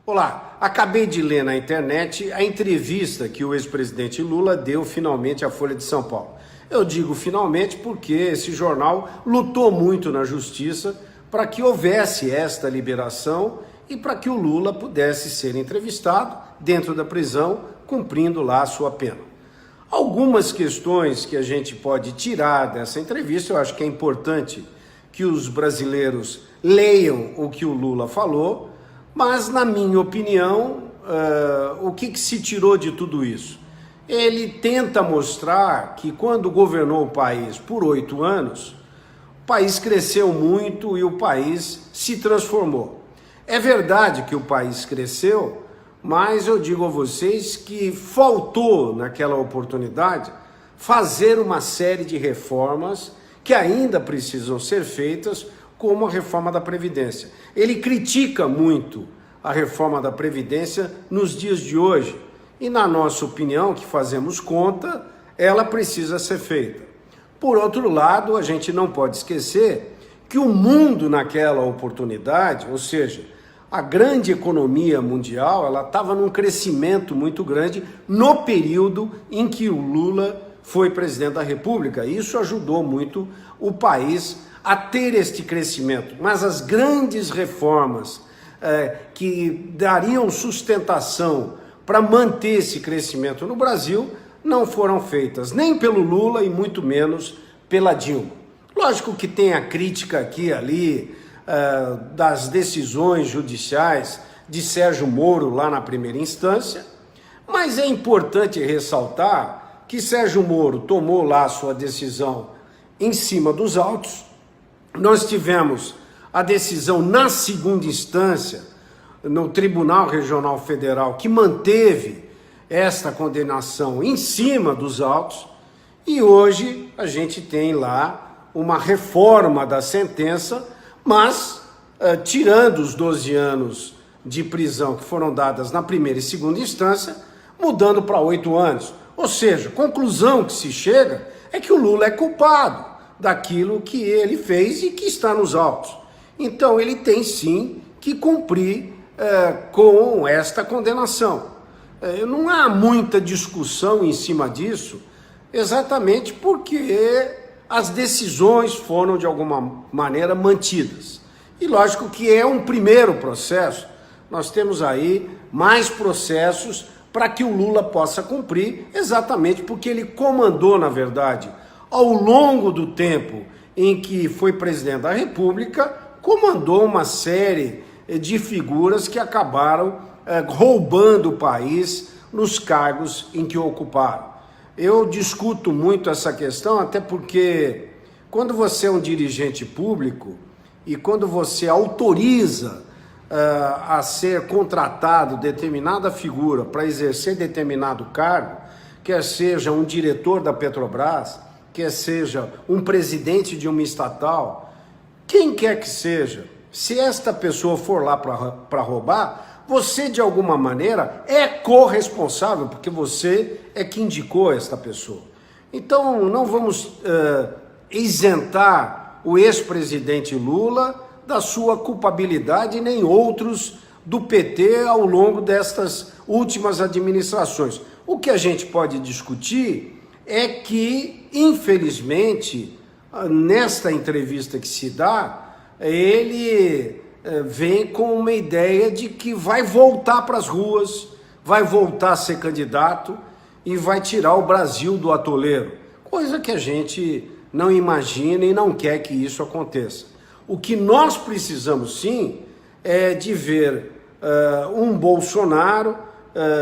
Olá, acabei de ler na internet a entrevista que o ex-presidente Lula deu finalmente à Folha de São Paulo. Eu digo finalmente porque esse jornal lutou muito na justiça para que houvesse esta liberação e para que o Lula pudesse ser entrevistado dentro da prisão, cumprindo lá a sua pena. Algumas questões que a gente pode tirar dessa entrevista, eu acho que é importante que os brasileiros leiam o que o Lula falou, mas, na minha opinião, o que se tirou de tudo isso? Ele tenta mostrar que quando governou o país por 8 anos, o país cresceu muito e o país se transformou. É verdade que o país cresceu, mas eu digo a vocês que faltou, naquela oportunidade, fazer uma série de reformas que ainda precisam ser feitas, como a reforma da Previdência. Ele critica muito a reforma da Previdência nos dias de hoje e, na nossa opinião, que fazemos conta, ela precisa ser feita. Por outro lado, a gente não pode esquecer que o mundo naquela oportunidade, ou seja, a grande economia mundial, ela estava num crescimento muito grande no período em que o Lula foi presidente da República. Isso ajudou muito o país a ter este crescimento, mas as grandes reformas que dariam sustentação para manter esse crescimento no Brasil não foram feitas, nem pelo Lula e muito menos pela Dilma. Lógico que tem a crítica aqui e ali das decisões judiciais de Sérgio Moro lá na primeira instância, mas é importante ressaltar que Sérgio Moro tomou lá a sua decisão em cima dos autos. Nós tivemos a decisão na segunda instância, no Tribunal Regional Federal, que manteve esta condenação em cima dos autos, e hoje a gente tem lá uma reforma da sentença, mas tirando os 12 anos de prisão que foram dadas na primeira e segunda instância, mudando para 8 anos. Ou seja, a conclusão que se chega é que o Lula é culpado daquilo que ele fez e que está nos autos. Então ele tem sim que cumprir com esta condenação. Não há muita discussão em cima disso, exatamente porque as decisões foram de alguma maneira mantidas. E lógico que é um primeiro processo, nós temos aí mais processos para que o Lula possa cumprir, exatamente porque ele comandou, na verdade, ao longo do tempo em que foi presidente da República, comandou uma série de figuras que acabaram roubando o país nos cargos em que ocuparam. Eu discuto muito essa questão, até porque quando você é um dirigente público e quando você autoriza a ser contratado determinada figura para exercer determinado cargo, quer seja um diretor da Petrobras, quer seja um presidente de uma estatal, quem quer que seja, se esta pessoa for lá para roubar, você de alguma maneira é corresponsável, porque você é que indicou esta pessoa. Então não vamos isentar o ex-presidente Lula da sua culpabilidade, nem outros do PT ao longo destas últimas administrações. O que a gente pode discutir é que, infelizmente, nesta entrevista que se dá, ele vem com uma ideia de que vai voltar para as ruas, vai voltar a ser candidato e vai tirar o Brasil do atoleiro, coisa que a gente não imagina e não quer que isso aconteça. O que nós precisamos sim é de ver um Bolsonaro,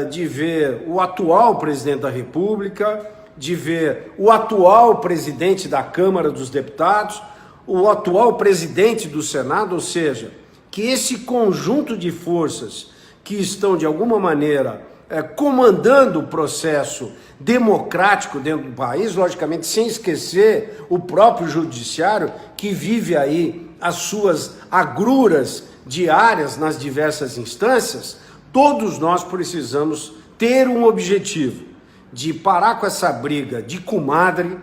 de ver o atual presidente da República, de ver o atual presidente da Câmara dos Deputados, o atual presidente do Senado, ou seja, que esse conjunto de forças que estão de alguma maneira comandando o processo democrático dentro do país, logicamente sem esquecer o próprio judiciário que vive aí as suas agruras diárias nas diversas instâncias, todos nós precisamos ter um objetivo de parar com essa briga de comadre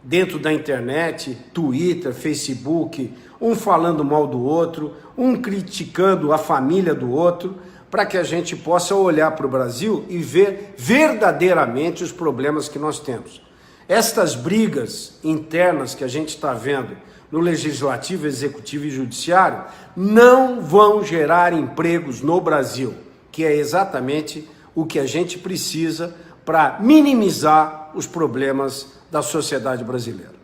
dentro da internet, Twitter, Facebook, um falando mal do outro, um criticando a família do outro, para que a gente possa olhar para o Brasil e ver verdadeiramente os problemas que nós temos. Estas brigas internas que a gente está vendo no Legislativo, Executivo e Judiciário não vão gerar empregos no Brasil, que é exatamente o que a gente precisa para minimizar os problemas da sociedade brasileira.